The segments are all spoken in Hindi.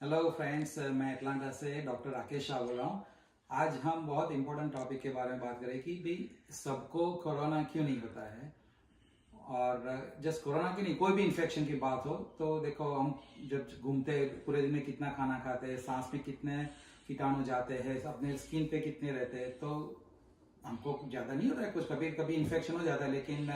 हेलो फ्रेंड्स, मैं अटलांटा से डॉक्टर राकेश शाह बोल रहा हूँ। आज हम बहुत इंपॉर्टेंट टॉपिक के बारे में बात करें कि भाई सबको कोरोना क्यों नहीं होता है। और जस्ट कोरोना की नहीं, कोई भी इन्फेक्शन की बात हो तो देखो, हम जब घूमते पूरे दिन में कितना खाना खाते हैं, सांस में कितने कीटाणु जाते हैं, अपने स्किन पे कितने रहते हैं, तो हमको ज़्यादा नहीं होता है कुछ। कभी कभी इन्फेक्शन हो जाता है लेकिन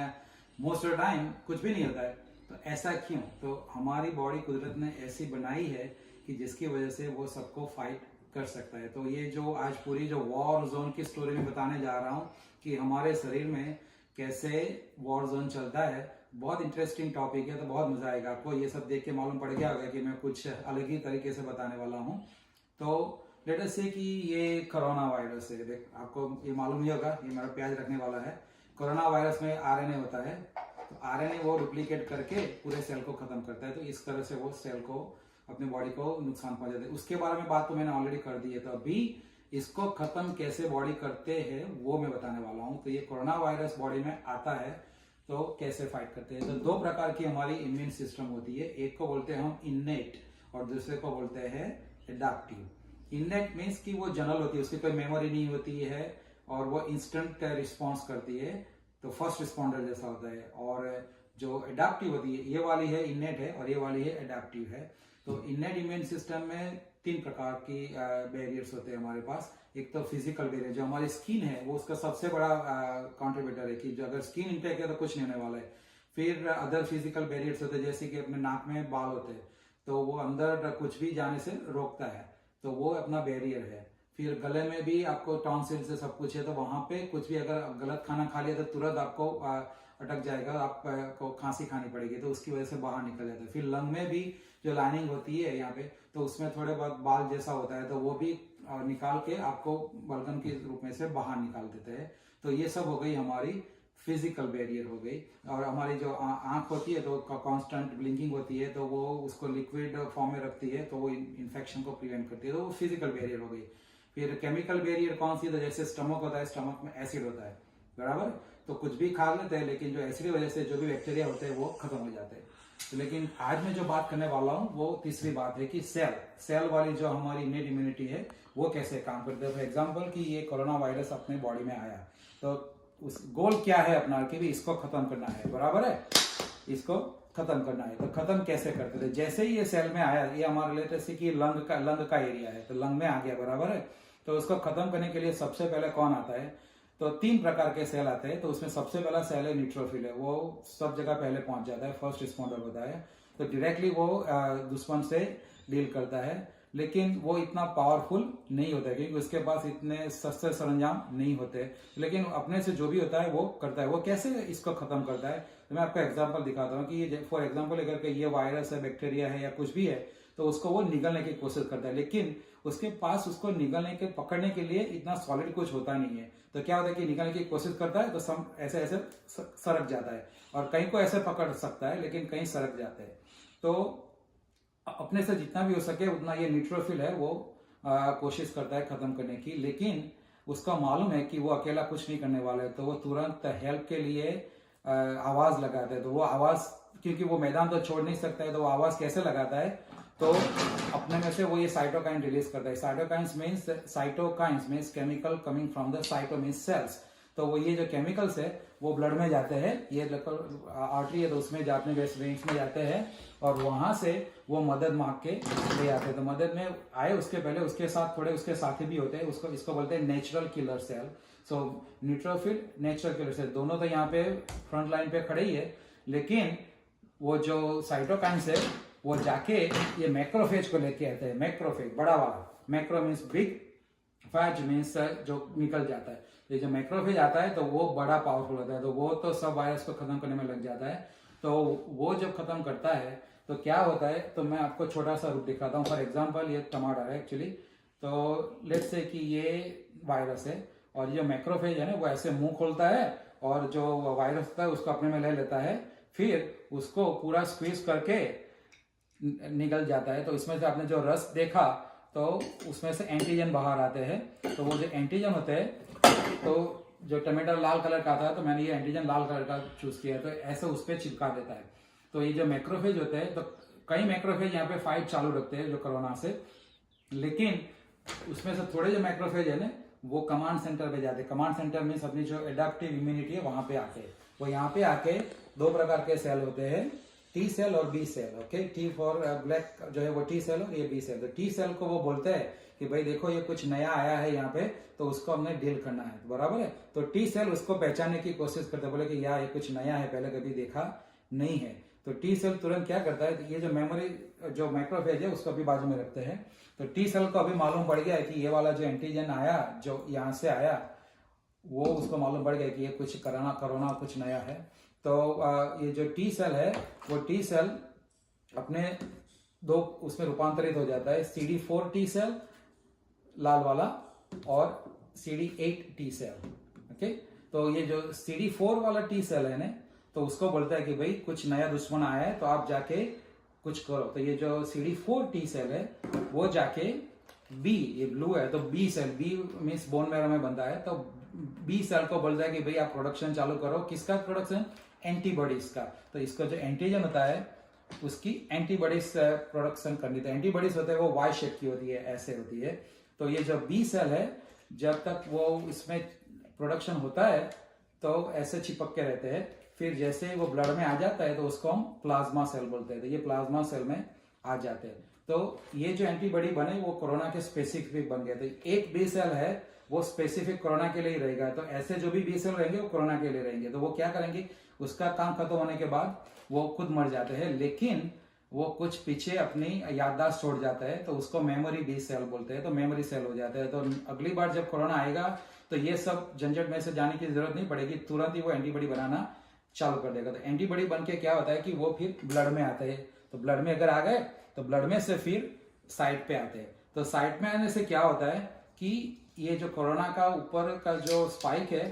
मोस्ट ऑफ द टाइम कुछ भी नहीं होता है। तो ऐसा क्यों? तो हमारी बॉडी कुदरत ने ऐसी बनाई है कि जिसकी वजह से वो सबको फाइट कर सकता है। तो ये जो आज पूरी जो वॉर जोन की स्टोरी में बताने जा रहा हूँ कि हमारे शरीर में कैसे वॉर जोन चलता है, बहुत इंटरेस्टिंग टॉपिक है। तो बहुत मजा आएगा आपको। ये सब देख के मालूम पड़ गया होगा कि मैं कुछ अलग ही तरीके से बताने वाला हूँ। तो लेट अस से कि ये कोरोना वायरस है। देख, आपको ये मालूम ही होगा, ये मेरा प्याज रखने वाला है। कोरोना वायरस में आरएनए होता है। तो आरएनए वो डुप्लीकेट करके पूरे सेल को खत्म करता है। तो इस तरह से वो सेल को, अपने बॉडी को नुकसान पहुंचाते हैं। उसके बारे में बात तो मैंने ऑलरेडी कर दी है। तो अभी इसको खत्म कैसे बॉडी करते हैं वो मैं बताने वाला हूँ। तो ये कोरोना वायरस बॉडी में आता है तो कैसे फाइट करते हैं। तो दो प्रकार की हमारी इम्यून सिस्टम होती है। एक को बोलते हैं हम इन्नेट और दूसरे को बोलते हैं एडाप्टिव। इन्नेट मीन्स कि वो जनरल होती है, उसकी कोई मेमोरी नहीं होती है और वो इंस्टेंट रिस्पॉन्स करती है, तो फर्स्ट रिस्पॉन्डर जैसा होता है। और जो एडाप्टिव होती है, ये वाली है इन्नेट है और ये वाली है एडाप्टिव है। तो इन्नेट इम्यून सिस्टम में तीन प्रकार की बैरियर्स होते हैं हमारे पास। एक तो फिजिकल बैरियर, जो हमारी स्किन है वो उसका सबसे बड़ा कंट्रीब्यूटर है कि जो अगर स्किन इंटेक है तो कुछ नहीं होने वाला है। फिर अदर फिजिकल बैरियर्स होते हैं, जैसे कि अपने नाक में बाल होते हैं तो वो अंदर कुछ भी जाने से रोकता है, तो वो अपना बैरियर है। फिर गले में भी आपको टॉन्सिल से सब कुछ है, तो वहां पे कुछ भी अगर गलत खाना खा लिया तो तुरंत आपको अटक जाएगा, आपको खांसी खानी पड़ेगी, तो उसकी वजह से बाहर निकल जाता है। फिर लंग में भी जो लाइनिंग होती है यहाँ पे, तो उसमें थोड़े बहुत बाल जैसा होता है, तो वो भी निकाल के आपको बलगम के रूप में से बाहर निकाल देते हैं। तो ये सब हो गई हमारी फिजिकल बैरियर हो गई। और हमारी जो आंख होती है तो कांस्टेंट ब्लिंकिंग होती है, तो वो उसको लिक्विड फॉर्म में रखती है, तो वो इन्फेक्शन को प्रिवेंट करती है, तो वो फिजिकल बैरियर हो गई। फिर केमिकल बैरियर कौन सी? तो जैसे स्टमक होता है, स्टमक में एसिड होता है, बराबर। तो कुछ भी खा लेते हैं लेकिन जो एसिड की वजह से जो भी बैक्टीरिया होते हैं वो खत्म हो जाते हैं। तो लेकिन आज मैं जो बात करने वाला हूँ वो तीसरी बात है कि सेल वाली जो हमारी इनेट इम्यूनिटी है वो कैसे काम करती है। फॉर एग्जाम्पल कि ये कोरोना वायरस अपने बॉडी में आया, तो उस गोल क्या है अपना कि भी इसको खत्म करना है, बराबर है, इसको खत्म करना है। तो खत्म कैसे करते थे? जैसे ही ये सेल में आया, ये हमारे रिलेटेड से कि लंग का एरिया है, तो लंग में आ गया, बराबर है। तो उसको खत्म करने के लिए सबसे पहले कौन आता है? तो तीन प्रकार के सेल आते हैं। तो उसमें सबसे पहला सेल है न्यूट्रोफिल है, वो सब जगह पहले पहुंच जाता है, फर्स्ट रिस्पॉन्डर होता है। तो डायरेक्टली वो दुश्मन से डील करता है, लेकिन वो इतना पावरफुल नहीं होता है क्योंकि उसके पास इतने सस्ते सरंजाम नहीं होते। लेकिन अपने से जो भी होता है वो करता है। वो कैसे इसको खत्म करता है? तो मैं आपको एग्जाम्पल दिखाता हूँ कि ये फॉर एग्जाम्पल अगर ये वायरस है, बैक्टीरिया है या कुछ भी है, तो उसको वो निगलने की कोशिश करता है, लेकिन उसके पास उसको निगलने के पकड़ने के लिए इतना सॉलिड कुछ होता नहीं है। तो क्या होता है कि निगलने की कोशिश करता है तो सब ऐसे ऐसे सरक जाता है, और कहीं को ऐसे पकड़ सकता है लेकिन कहीं सरक जाते हैं। तो अपने से जितना भी हो सके उतना ये न्यूट्रोफिल है वो कोशिश करता है खत्म करने की, लेकिन उसका मालूम है कि वो अकेला कुछ नहीं करने वाला है, तो वो तुरंत हेल्प के लिए आवाज लगाता है। तो वो आवाज, क्योंकि वो मैदान तो छोड़ नहीं सकता है, तो वो आवाज कैसे लगाता है? तो अपने में से वो ये साइटोकाइन रिलीज करता है। Cytokines means chemical coming from the cyto means cells. तो वो ये जो केमिकल्स है वो ब्लड में जाते हैं, ये आर्टरी है तो उसमें जाते हैं, वेन्स में जाते हैं, और वहां से वो मदद मांग के ले आते हैं। तो मदद में आए उसके पहले उसके साथ थोड़े उसके साथी भी होते हैं, उसको इसको बोलते हैं नेचुरल किलर सेल। सो न्यूट्रोफिल, नेचुरल किलर सेल, दोनों तो यहाँ पे फ्रंट लाइन पे खड़े ही है, लेकिन वो जो साइटोकाइंस है वो जाके ये मैक्रोफेज को लेके आते हैं। मैक्रोफेज बड़ा वाला, macro means big, Faiz means जो निकल जाता है। ये जो मैक्रोफेज आता है तो वो बड़ा पावरफुल होता है, तो वो तो सब वायरस को खत्म करने में लग जाता है। तो वो जब खत्म करता है तो क्या होता है, तो मैं आपको छोटा सा रूप दिखाता हूँ। फॉर एग्जाम्पल ये टमाटर है एक्चुअली। तो लेट्स से कि ये वायरस है और ये मैक्रोफेज है ना, वो ऐसे मुंह खोलता है और जो वायरस होता है उसको अपने में ले लेता है, फिर उसको पूरा स्क्वीज करके निकल जाता है। तो इसमें से आपने जो रस देखा तो उसमें से एंटीजन बाहर आते हैं। तो वो जो एंटीजन होते हैं, तो जो टमाटर लाल कलर का था तो मैंने ये एंटीजन लाल कलर का चूज किया, तो ऐसे उस पर चिपका देता है। तो ये जो मैक्रोफेज होते हैं तो कई मैक्रोफेज यहाँ पे फाइट चालू रखते हैं जो कोरोना से, लेकिन उसमें से थोड़े जो मैक्रोफेज है ना वो कमांड सेंटर पे जाते हैं। कमांड सेंटर में अपनी जो एडेप्टिव इम्यूनिटी है वहां पे आके, वो यहाँ पे आके दो प्रकार के सेल होते हैं, टी सेल और B cell. Okay, T for black जो है वो टी सेल और ये बी सेल। तो टी सेल को वो बोलते हैं कि भाई देखो ये कुछ नया आया है यहाँ पे, तो उसको हमने डील करना है, बराबर है। तो टी सेल उसको पहचानने की कोशिश करते, बोले कि यार ये कुछ नया है, पहले कभी देखा नहीं है। तो टी सेल तुरंत क्या करता है, ये जो मेमोरी जो मैक्रोफेज है उसको अभी बाजू में रखते हैं। तो टी सेल को अभी मालूम पड़ गया है कि ये वाला जो एंटीजन आया जो यहाँ से आया, वो उसको मालूम पड़ गया कि ये कुछ कोरोना कुछ नया है। तो ये जो टी सेल है वो टी सेल अपने दो उसमें रूपांतरित हो जाता है, CD4 टी सेल लाल वाला और CD8 टी सेल। ओके, तो ये जो CD4 वाला टी सेल है ना, तो उसको बोलता है कि भाई कुछ नया दुश्मन आया है तो आप जाके कुछ करो। तो ये जो CD4 टी सेल है वो जाके बी, ये ब्लू है तो B cell, B means bone marrow में बनता है, तो बी सेल को बोलता है कि भाई आप प्रोडक्शन चालू करो। किसका प्रोडक्शन? एंटीबॉडीज का। तो इसको जो एंटीजन होता है उसकी एंटीबॉडीज प्रोडक्शन करनी। तो एंटीबॉडीज होते हैं वो वाई शेप की होती है, ऐसे होती है। तो ये जो बी सेल है जब तक वो इसमें प्रोडक्शन होता है तो ऐसे चिपक के रहते हैं, फिर जैसे वो ब्लड में आ जाता है तो उसको हम प्लाज्मा सेल बोलते हैं। तो ये प्लाज्मा सेल में आ जाते हैं। तो ये जो एंटीबॉडी बने वो कोरोना के स्पेसिफिक बन गए। तो एक बी सेल है वो स्पेसिफिक कोरोना के लिए ही रहेगा। तो ऐसे जो भी बी सेल रहेंगे वो कोरोना के लिए रहेंगे। तो वो क्या करेंगे, उसका काम खत्म होने के बाद वो खुद मर जाते हैं, लेकिन वो कुछ पीछे अपनी याददाश्त छोड़ जाता है, तो उसको मेमोरी बी सेल बोलते हैं। तो मेमोरी सेल हो जाता है। तो अगली बार जब कोरोना आएगा तो ये सब झंझट में से जाने की जरूरत नहीं पड़ेगी, तुरंत ही वो एंटीबॉडी बनाना चालू कर देगा। तो एंटीबॉडी बन के क्या होता है कि वो फिर ब्लड में आते हैं। तो ब्लड में अगर आ गए तो ब्लड में से फिर साइट पे आते हैं। तो साइट में आने से क्या होता है कि ये जो कोरोना का ऊपर का जो स्पाइक है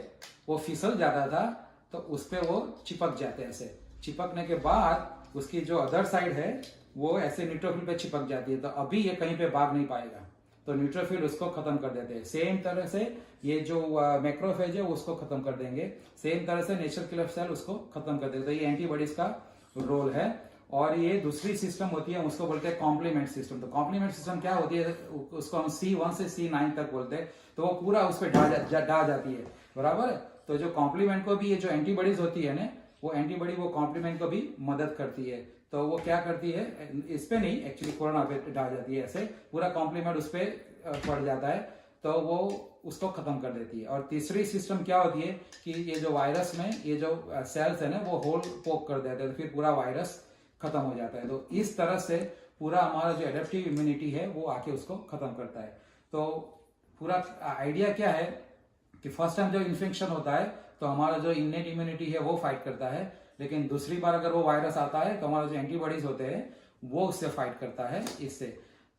वो फिसल जाता था, तो उस पर वो चिपक जाते हैं। ऐसे चिपकने के बाद उसकी जो अदर साइड है वो ऐसे न्यूट्रोफिल पे चिपक जाती है। तो अभी ये कहीं पे भाग नहीं पाएगा, तो न्यूट्रोफिल उसको खत्म कर देते हैं। सेम तरह से ये जो मैक्रोफेज है उसको खत्म कर देंगे, सेम तरह से नेचुरल किलर सेल उसको खत्म कर देते हैं। तो ये एंटीबॉडीज का रोल है। और ये दूसरी सिस्टम होती है, उसको बोलते हैं कॉम्प्लीमेंट सिस्टम। तो कॉम्प्लीमेंट सिस्टम क्या होती है, उसको हम C1 से C9 तक बोलते हैं। तो वो पूरा उस पर ढा जाती है, बराबर है। तो जो कॉम्प्लीमेंट को भी ये जो एंटीबॉडीज होती है ना, वो एंटीबॉडी वो कॉम्प्लीमेंट को भी मदद करती है। तो वो क्या करती है, इस पे नहीं, एक्चुअली कोरोना पे ढा जाती है, ऐसे पूरा कॉम्प्लीमेंट उस पर पड़ जाता है, तो वो उसको खत्म कर देती है। और तीसरी सिस्टम क्या होती है कि ये जो वायरस में ये जो सेल्स है ना वो होल पोक कर देते हैं, तो फिर पूरा वायरस खत्म हो जाता है। तो इस तरह से पूरा हमारा जो एडेप्टिव इम्यूनिटी है वो आके उसको खत्म करता है। तो पूरा आइडिया क्या है कि फर्स्ट टाइम जो इन्फेक्शन होता है तो हमारा जो इनेट इम्यूनिटी है वो फाइट करता है, लेकिन दूसरी बार अगर वो वायरस आता है तो हमारा जो एंटीबॉडीज होते हैं वो उससे फाइट करता है, इससे।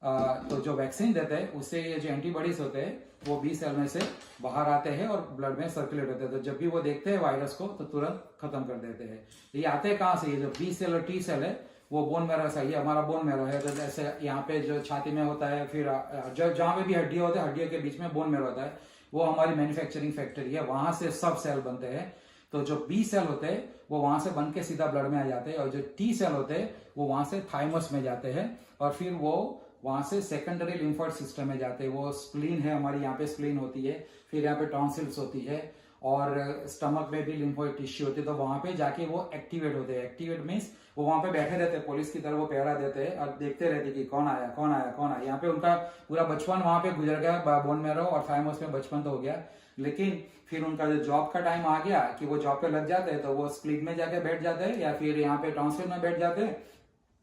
तो जो वैक्सीन देते हैं उससे ये जो एंटीबॉडीज होते हैं वो बी सेल में से बाहर आते हैं और ब्लड में सर्कुलेट होते हैं। तो जब भी वो देखते हैं वायरस को तो तुरंत खत्म कर देते हैं। ये आते हैं कहाँ से, ये जो बी सेल और टी सेल है वो बोन मैरो से, ये हमारा बोन मैरो है। तो जैसे यहाँ पे जो छाती में होता है, फिर जो जहाँ पे भी हड्डियां होते हैं हड्डियों के बीच में बोन मैरो होता है, वो हमारी मैन्युफैक्चरिंग फैक्ट्री है, वहां से सब सेल बनते हैं। तो जो बी सेल होते हैं वो वहां से बन के सीधा ब्लड में आ जाते हैं, और जो टी सेल होते हैं वो वहां से थाइमस में जाते हैं, और फिर वो वहां से सेकेंडरी लिम्फोइड सिस्टम में जाते हैं। वो स्प्लीन है हमारी, यहाँ पे स्प्लीन होती है, फिर यहाँ पे टॉन्सिल्स होती है, और स्टमक में भी लिम्फोइड टिश्यू होती है। तो वहां पे जाके वो एक्टिवेट होते हैं। एक्टिवेट मीन्स वो वहां पे बैठे रहते हैं, पुलिस की तरह वो पहरा देते हैं और देखते रहते कि कौन आया कौन आया कौन आया। यहाँ पे उनका पूरा बचपन वहां पे गुजर गया, बोन मैरो और थाइमस में बचपन तो हो गया, लेकिन फिर उनका जो जॉब का टाइम आ गया कि वो जॉब पे लग जाते हैं, तो वो स्प्लीन में जाके बैठ जाते हैं, या फिर यहाँ पे टॉन्सिल में बैठ जाते हैं,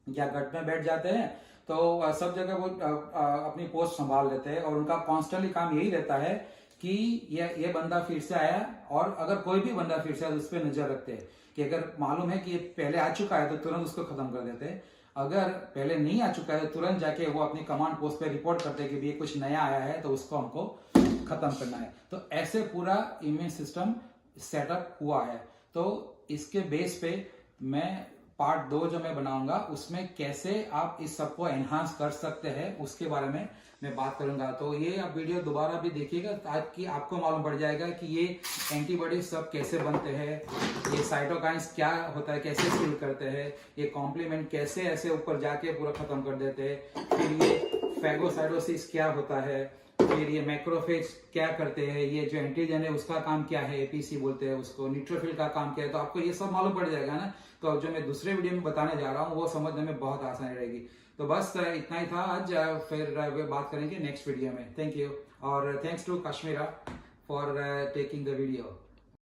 या गट में बैठ जाते हैं। तो सब जगह वो अपनी पोस्ट संभाल लेते हैं, और उनका कॉन्स्टेंटली काम यही रहता है कि ये बंदा फिर से आया, और अगर कोई भी बंदा फिर से आया तो उस पर नजर रखते हैं कि अगर मालूम है कि ये पहले आ चुका है तो तुरंत उसको खत्म कर देते हैं। अगर पहले नहीं आ चुका है तो तुरंत जाके वो अपनी कमांड पोस्ट पे रिपोर्ट करते हैं कि ये कुछ नया आया है तो उसको हमको खत्म करना है। तो ऐसे पूरा इम्यून सिस्टम सेटअप हुआ है। तो इसके बेस पे मैं पार्ट 2 जो मैं बनाऊंगा उसमें कैसे आप इस सबको एनहांस कर सकते हैं उसके बारे में मैं बात करूंगा। तो ये आप वीडियो दोबारा भी देखिएगा ताकि आपको मालूम पड़ जाएगा कि ये एंटीबॉडी सब कैसे बनते हैं, ये साइटोकाइंस क्या होता है, कैसे सील करते हैं, ये कॉम्प्लीमेंट कैसे ऐसे ऊपर जाके पूरा खत्म कर देते हैं, फिर ये फैगोसाइटोसिस क्या होता है, फिर ये मैक्रोफेज क्या करते हैं, ये जो एंटीजन है उसका काम क्या है, एपीसी बोलते हैं उसको, न्यूट्रोफिल का काम क्या है। तो आपको ये सब मालूम पड़ जाएगा ना। तो जो मैं दूसरे वीडियो में बताने जा रहा हूँ वो समझने में बहुत आसानी रहेगी। तो बस इतना ही था आज, फिर बात करेंगे नेक्स्ट वीडियो में। थैंक यू और thanks to Kashmira for taking the video.